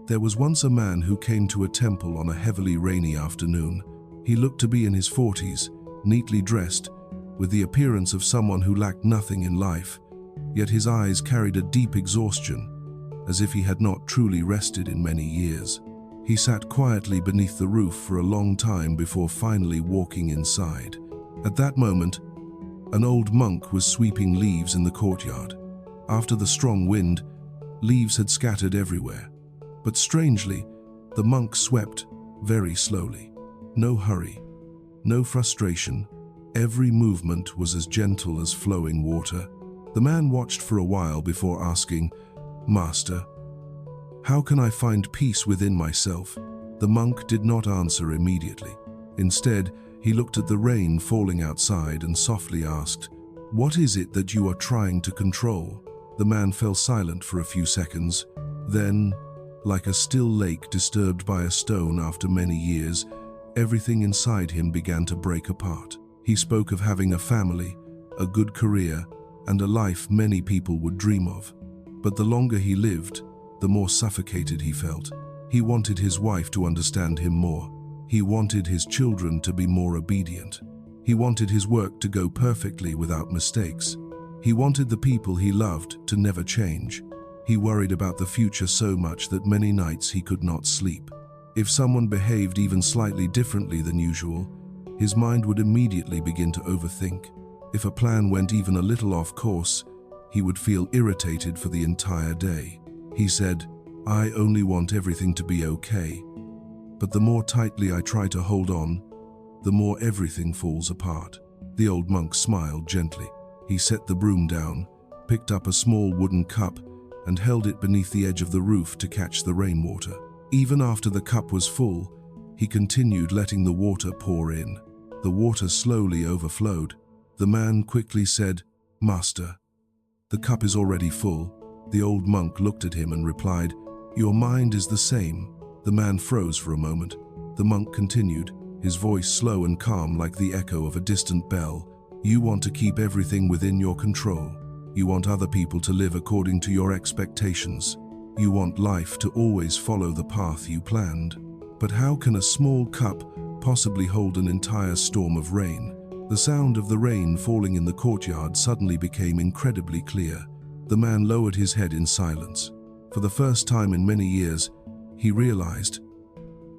There was once a man who came to a temple on a heavily rainy afternoon. He looked to be in his 40s, neatly dressed, with the appearance of someone who lacked nothing in life, yet his eyes carried a deep exhaustion, as if he had not truly rested in many years. He sat quietly beneath the roof for a long time before finally walking inside. At that moment, an old monk was sweeping leaves in the courtyard. After the strong wind, leaves had scattered everywhere. But strangely, the monk swept very slowly. No hurry, no frustration. Every movement was as gentle as flowing water. The man watched for a while before asking, "Master, how can I find peace within myself?" The monk did not answer immediately. Instead, he looked at the rain falling outside and softly asked, "What is it that you are trying to control?" The man fell silent for a few seconds. Then, like a still lake disturbed by a stone after many years, everything inside him began to break apart. He spoke of having a family, a good career, and a life many people would dream of. But the longer he lived, the more suffocated he felt. He wanted his wife to understand him more. He wanted his children to be more obedient. He wanted his work to go perfectly without mistakes. He wanted the people he loved to never change. He worried about the future so much that many nights he could not sleep. If someone behaved even slightly differently than usual, his mind would immediately begin to overthink. If a plan went even a little off course, he would feel irritated for the entire day. He said, "I only want everything to be okay. But the more tightly I try to hold on, the more everything falls apart." The old monk smiled gently. He set the broom down, picked up a small wooden cup, and held it beneath the edge of the roof to catch the rainwater. Even after the cup was full, he continued letting the water pour in. The water slowly overflowed. The man quickly said, "Master, the cup is already full." The old monk looked at him and replied, "Your mind is the same." The man froze for a moment. The monk continued, his voice slow and calm like the echo of a distant bell. "You want to keep everything within your control. You want other people to live according to your expectations. You want life to always follow the path you planned. But how can a small cup possibly hold an entire storm of rain?" The sound of the rain falling in the courtyard suddenly became incredibly clear. The man lowered his head in silence. For the first time in many years, he realized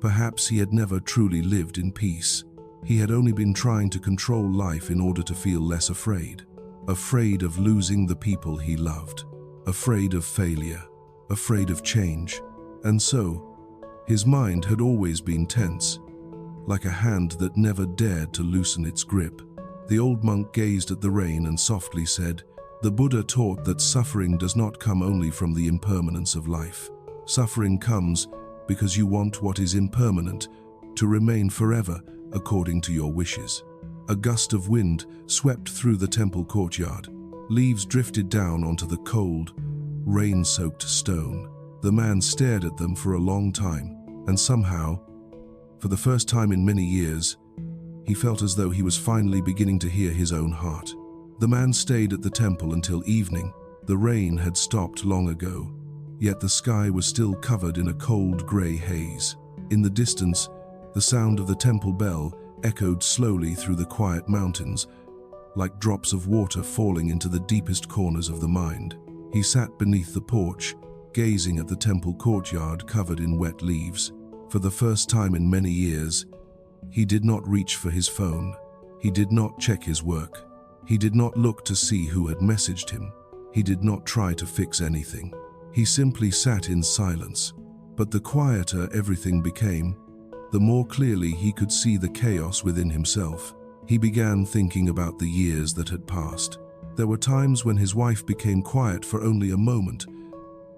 perhaps he had never truly lived in peace. He had only been trying to control life in order to feel less afraid. Afraid of losing the people he loved. Afraid of failure. Afraid of change. And so, his mind had always been tense, like a hand that never dared to loosen its grip. The old monk gazed at the rain and softly said, "The Buddha taught that suffering does not come only from the impermanence of life. Suffering comes because you want what is impermanent to remain forever according to your wishes." A gust of wind swept through the temple courtyard. Leaves drifted down onto the cold, rain-soaked stone. The man stared at them for a long time, and somehow, for the first time in many years, he felt as though he was finally beginning to hear his own heart. The man stayed at the temple until evening. The rain had stopped long ago, yet the sky was still covered in a cold gray haze. In the distance, the sound of the temple bell echoed slowly through the quiet mountains, like drops of water falling into the deepest corners of the mind. He sat beneath the porch, gazing at the temple courtyard covered in wet leaves. For the first time in many years, he did not reach for his phone. He did not check his work. He did not look to see who had messaged him. He did not try to fix anything. He simply sat in silence. But the quieter everything became, the more clearly he could see the chaos within himself. He began thinking about the years that had passed. There were times when his wife became quiet for only a moment,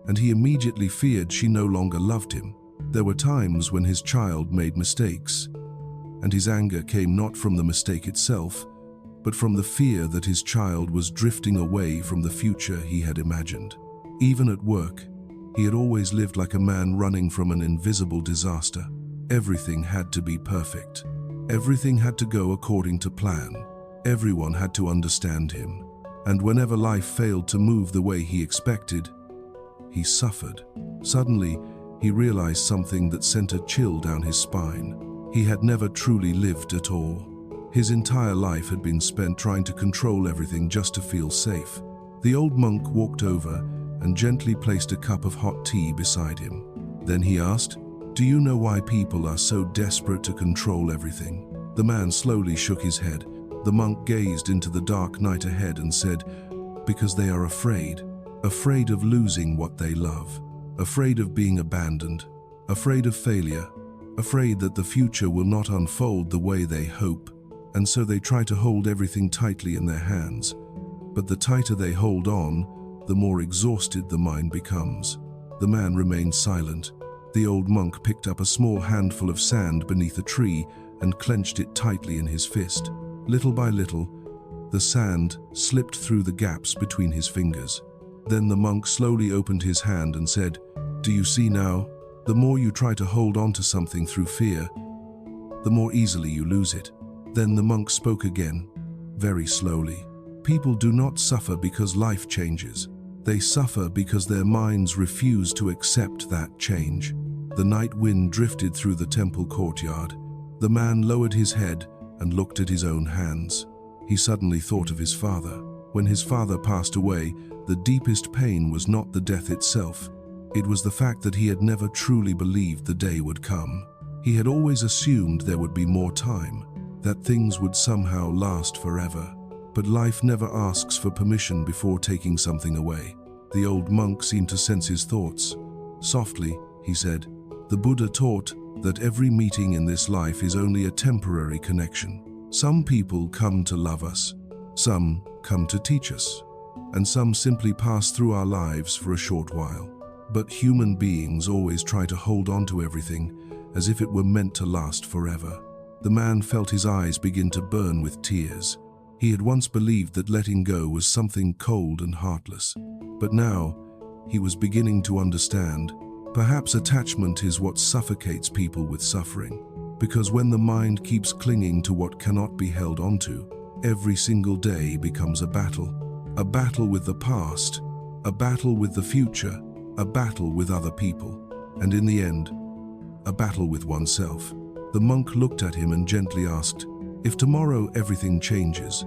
and he immediately feared she no longer loved him. There were times when his child made mistakes, and his anger came not from the mistake itself, but from the fear that his child was drifting away from the future he had imagined. Even at work, he had always lived like a man running from an invisible disaster. Everything had to be perfect. Everything had to go according to plan. Everyone had to understand him. And whenever life failed to move the way he expected, he suffered. Suddenly, he realized something that sent a chill down his spine. He had never truly lived at all. His entire life had been spent trying to control everything just to feel safe. The old monk walked over and gently placed a cup of hot tea beside him. Then he asked, "Do you know why people are so desperate to control everything?" The man slowly shook his head. The monk gazed into the dark night ahead and said, "Because they are afraid. Afraid of losing what they love. Afraid of being abandoned. Afraid of failure. Afraid that the future will not unfold the way they hope. And so they try to hold everything tightly in their hands. But the tighter they hold on, the more exhausted the mind becomes." The man remained silent. The old monk picked up a small handful of sand beneath a tree and clenched it tightly in his fist. Little by little, the sand slipped through the gaps between his fingers. Then the monk slowly opened his hand and said, "Do you see now? The more you try to hold on to something through fear, the more easily you lose it." Then the monk spoke again, very slowly. "People do not suffer because life changes. They suffer because their minds refuse to accept that change." The night wind drifted through the temple courtyard. The man lowered his head and looked at his own hands. He suddenly thought of his father. When his father passed away, the deepest pain was not the death itself. It was the fact that he had never truly believed the day would come. He had always assumed there would be more time, that things would somehow last forever. But life never asks for permission before taking something away. The old monk seemed to sense his thoughts. Softly, he said, "The Buddha taught that every meeting in this life is only a temporary connection. Some people come to love us, some come to teach us, and some simply pass through our lives for a short while. But human beings always try to hold on to everything as if it were meant to last forever." The man felt his eyes begin to burn with tears. He had once believed that letting go was something cold and heartless. But now, he was beginning to understand. Perhaps attachment is what suffocates people with suffering. Because when the mind keeps clinging to what cannot be held onto, every single day becomes a battle. A battle with the past, a battle with the future, a battle with other people, and in the end, a battle with oneself. The monk looked at him and gently asked, "If tomorrow everything changes,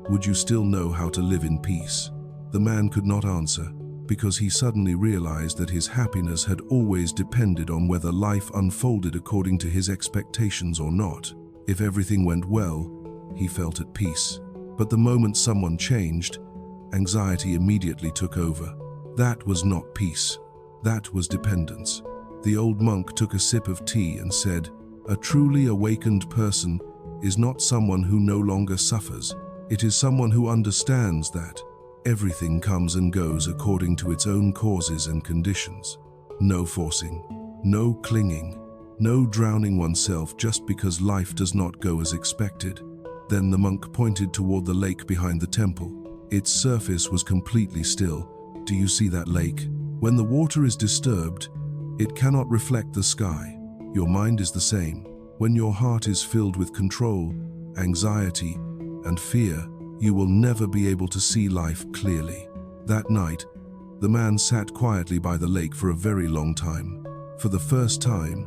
would you still know how to live in peace?" The man could not answer, because he suddenly realized that his happiness had always depended on whether life unfolded according to his expectations or not. If everything went well, he felt at peace. But the moment someone changed, anxiety immediately took over. That was not peace. That was dependence. The old monk took a sip of tea and said, "A truly awakened person is not someone who no longer suffers. It is someone who understands that everything comes and goes according to its own causes and conditions. No forcing, no clinging, no drowning oneself just because life does not go as expected." Then the monk pointed toward the lake behind the temple. Its surface was completely still. "Do you see that lake? When the water is disturbed, it cannot reflect the sky. Your mind is the same. When your heart is filled with control, anxiety, and fear, you will never be able to see life clearly." That night, the man sat quietly by the lake for a very long time. For the first time,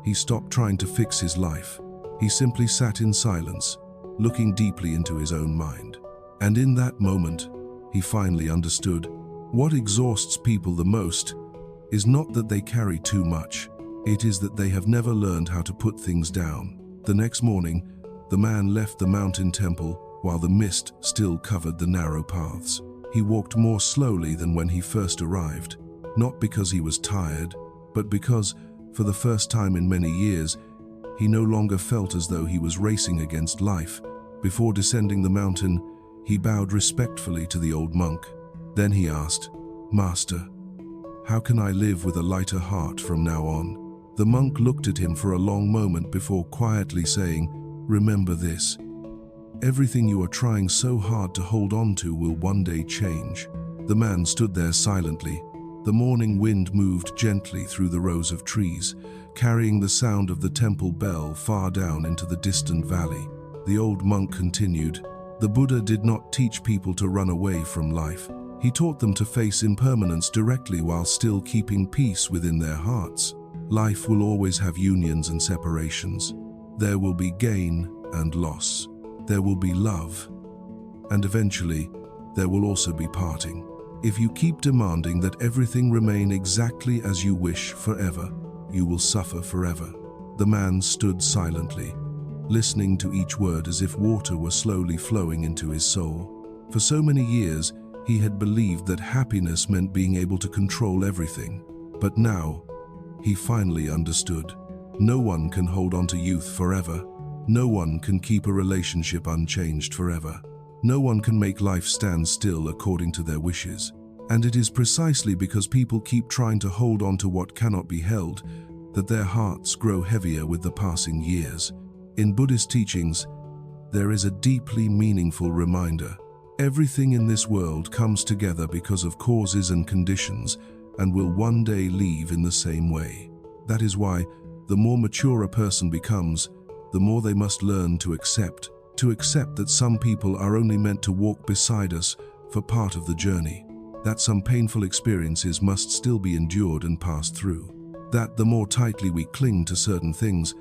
he stopped trying to fix his life. He simply sat in silence, looking deeply into his own mind. And in that moment, he finally understood. What exhausts people the most is not that they carry too much. It is that they have never learned how to put things down. The next morning, the man left the mountain temple while the mist still covered the narrow paths. He walked more slowly than when he first arrived, not because he was tired, but because, for the first time in many years, he no longer felt as though he was racing against life. Before descending the mountain, he bowed respectfully to the old monk. Then he asked, "Master, how can I live with a lighter heart from now on?" The monk looked at him for a long moment before quietly saying, "Remember this. Everything you are trying so hard to hold on to will one day change." The man stood there silently. The morning wind moved gently through the rows of trees, carrying the sound of the temple bell far down into the distant valley. The old monk continued, "The Buddha did not teach people to run away from life. He taught them to face impermanence directly while still keeping peace within their hearts. Life will always have unions and separations. There will be gain and loss. There will be love. And eventually, there will also be parting. If you keep demanding that everything remain exactly as you wish forever, you will suffer forever. The man stood silently, listening to each word as if water were slowly flowing into his soul. For so many years, he had believed that happiness meant being able to control everything. But now, he finally understood. No one can hold on to youth forever. No one can keep a relationship unchanged forever. No one can make life stand still according to their wishes. And it is precisely because people keep trying to hold on to what cannot be held that their hearts grow heavier with the passing years. In Buddhist teachings, there is a deeply meaningful reminder. Everything in this world comes together because of causes and conditions and will one day leave in the same way. That is why, the more mature a person becomes, the more they must learn to accept that some people are only meant to walk beside us for part of the journey, that some painful experiences must still be endured and passed through, that the more tightly we cling to certain things,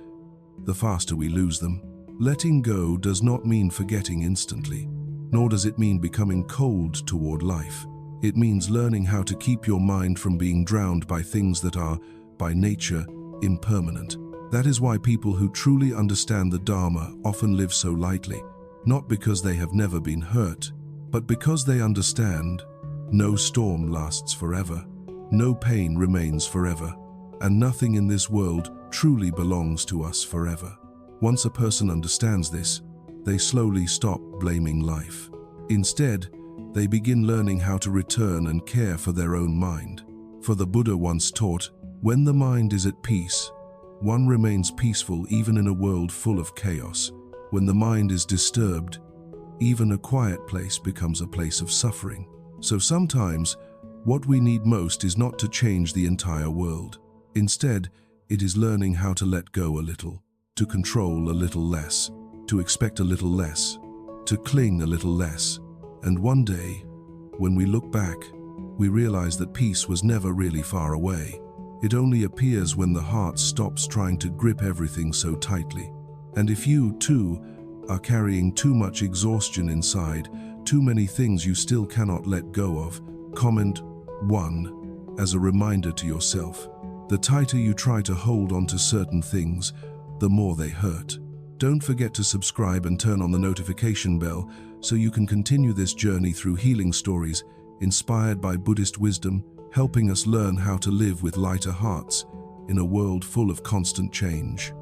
the faster we lose them. Letting go does not mean forgetting instantly, nor does it mean becoming cold toward life. It means learning how to keep your mind from being drowned by things that are, by nature, impermanent. That is why people who truly understand the Dharma often live so lightly, not because they have never been hurt, but because they understand no storm lasts forever, no pain remains forever, and nothing in this world truly belongs to us forever. Once a person understands this, they slowly stop blaming life. Instead, they begin learning how to return and care for their own mind. For the Buddha once taught, when the mind is at peace, one remains peaceful even in a world full of chaos. When the mind is disturbed, even a quiet place becomes a place of suffering. So sometimes, what we need most is not to change the entire world. Instead, it is learning how to let go a little, to control a little less, to expect a little less, to cling a little less. And one day, when we look back, we realize that peace was never really far away. It only appears when the heart stops trying to grip everything so tightly. And if you, too, are carrying too much exhaustion inside, too many things you still cannot let go of, comment 1 as a reminder to yourself. The tighter you try to hold on to certain things, the more they hurt. Don't forget to subscribe and turn on the notification bell so you can continue this journey through healing stories inspired by Buddhist wisdom, helping us learn how to live with lighter hearts in a world full of constant change.